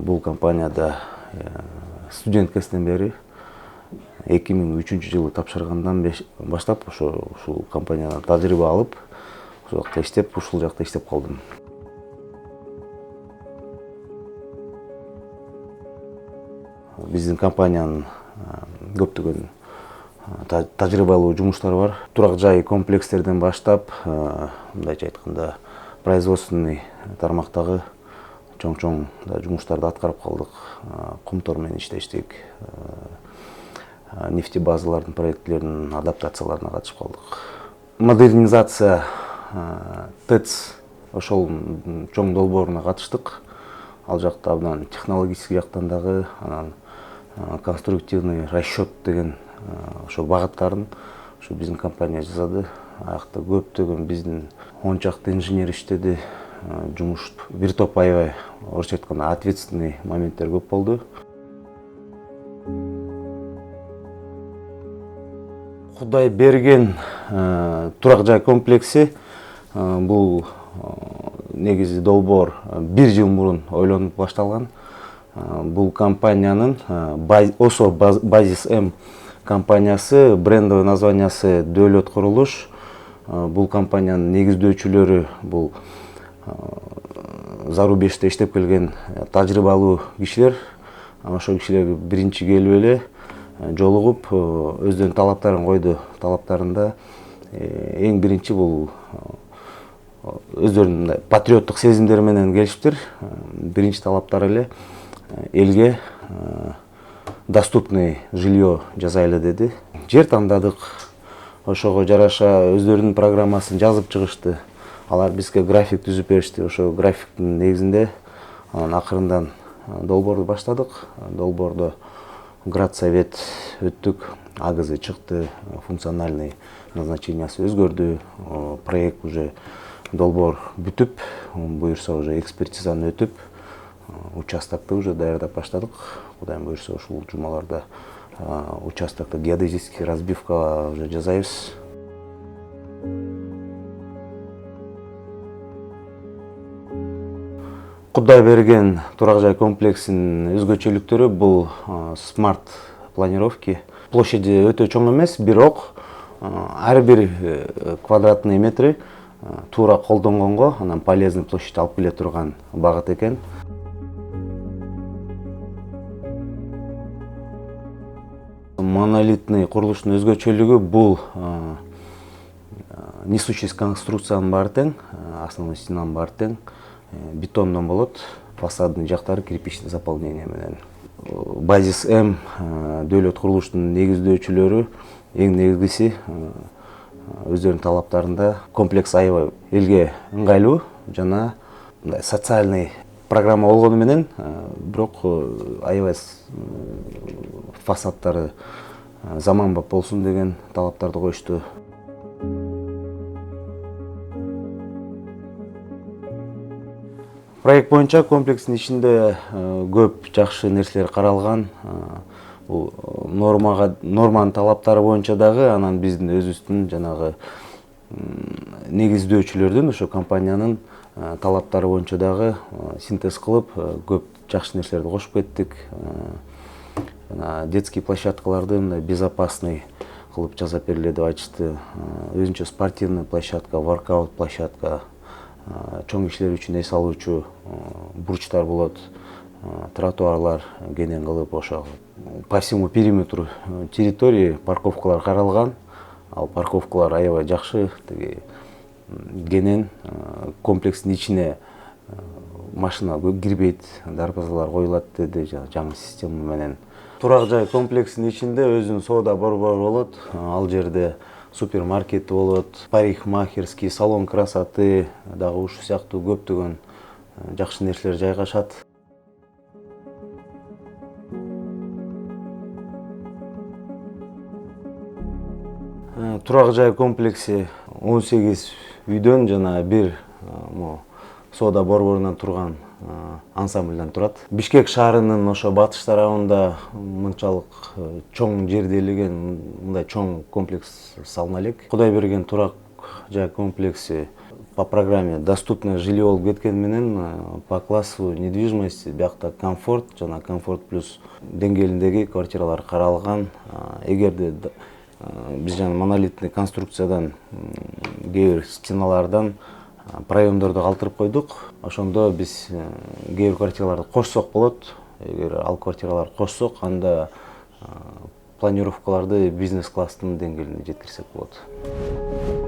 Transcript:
Бул компанияда студент кезинен бери 2003 жылы тапшыргандан баштап ушул компаниядан тажрыйба алып, ушул жакта иштеп, ушул жакта иштеп калдым. Биздин компаниянын көптөгөн тажрыйбалуу жумуштары бар. Турак жай комплекстерден баштап, мындайча айтканда, производственный тармактагы чоң жумуштарды аткарып калдык. Кумтор менен иштештик. Нефтебазалардын проекттеринин адаптацияларына катышып калдык. Модернизация ТЭЦ ошол чоң долбооруна катыштык. Ал жакта абдан технологический жактан дагы, анан конструктивный расчет деген ошол багыттарын ушу биздин компания жасады. Аякта көптөгөн биздин 10 чакты инженер иштеди. Жумуш бир топ аябай орусча айтканда ответственный моменттер көп болду. Кудай берген турак жай комплекси бул негизи долбоор 1 жыл мурун ойлонуп башталган. Бул компаниянын ОСО Базис М компаниясы, брендовый названиясы Дөөлөт Курулуш. Бул компаниянын негиздөөчүлөрү бул зарубежде иштеп келген тажрыйбалуу кишилер. Ошол кишилер биринчи келип эле жолугуп өздөрүнүн талаптарын койду. Талаптарында эң биринчи бул өздөрүнүн патриоттук сезимдери менен келишиптир. Биринчи талаптары эле элге доступный жилье жасайлы деди. Жер тандадык. Ошого жараша өздөрүнүн программасын жазып чыгышты. Алар бизге график түзүп беришти. Ошо графиктин негизинде акырындан долбоорду баштадык. Долбоордо градсовет өттүк, агызы чыкты, функциональный назначениясы өзгөрдү. Проект уже долбоор бүтүп, буюрса уже экспертизаны өтүп, участокты уже даярдап баштадык. Кудайым буюрса ушул жумаларда участокты геодезический разбивка уже жасайбыз. Кудай берген турак жай комплексинин өзгөчөлүктөрү бул смарт планировки. Площади өтө чоң эмес, бирок ар бир квадратный метри туура колдонгонго анан полезный площадь алып келе турган багыт экен. Монолитный курулуштун өзгөчөлүгү бул несущий конструкциянын баары тең, основной стенанын баары тең, бетондон болот, фасадный жактары кирпичный заполнение менен. Базис М Дөөлөт Курулуштун негиздөөчүлөрү эң негизгиси өздөрүнүн талаптарында комплекс аябай элге ыңгайлуу жана социальный программа болгону менен, бирок аябай фасадтары заманбап болсун деген талаптарды коюшту. Проект боюнча комплекстин ичинде көп жакшы нерселер каралган. Бул норманын талаптары боюнча дагы, анан биздин өзүбүздүн жанагы негиздөөчүлөрдүн ошо компаниянын талаптары боюнча дагы синтез кылып көп жакшы нерселерди кошуп кеттик. Детский площадкаларды мындай безопасный кылып жасап бериле деп айтышты. Өзүнчө спортивный площадка, воркаут площадка, чоң кишилер үчүн эс алуучу бурчтар болот, тротуарлар кенен кылып ошо по всему периметру территории парковкалар каралган. Ал парковкалар аябай жакшы, кенен комплекстин ичине машина кирбейт, дарбазалар коюлат деди жаңы система менен. Турак жай комплексинин ичинде өзүнүн соода борбору болот. Ал жерде супермаркет болот, парикмахерский, салон красоты дагы ушу сыяктуу көптөгөн жакшы нерселер жайгашат. Турак жай комплекси 18 үйдөн жана бир соода борборунан турган ансамбльден турат. Бишкек шаарынын ошо батыш тарабында мынчалык чоң жерде элеген мындай чоң комплекс салына элек. Кудай берген турак жай комплекси по программе доступное жилье болуп кеткени менен по классу недвижимости биякта комфорт жана комфорт плюс деңгээлиндеги квартиралар каралган. Эгерде биз жана монолитный конструкциядан кээ бир стеналардан проемдорду калтырып койдук. Ошондо биз кээ бир квартираларды кошсок болот. Эгер ал квартираларды кошсок, анда планировкаларды бизнес класстын деңгээлине жеткирсек болот.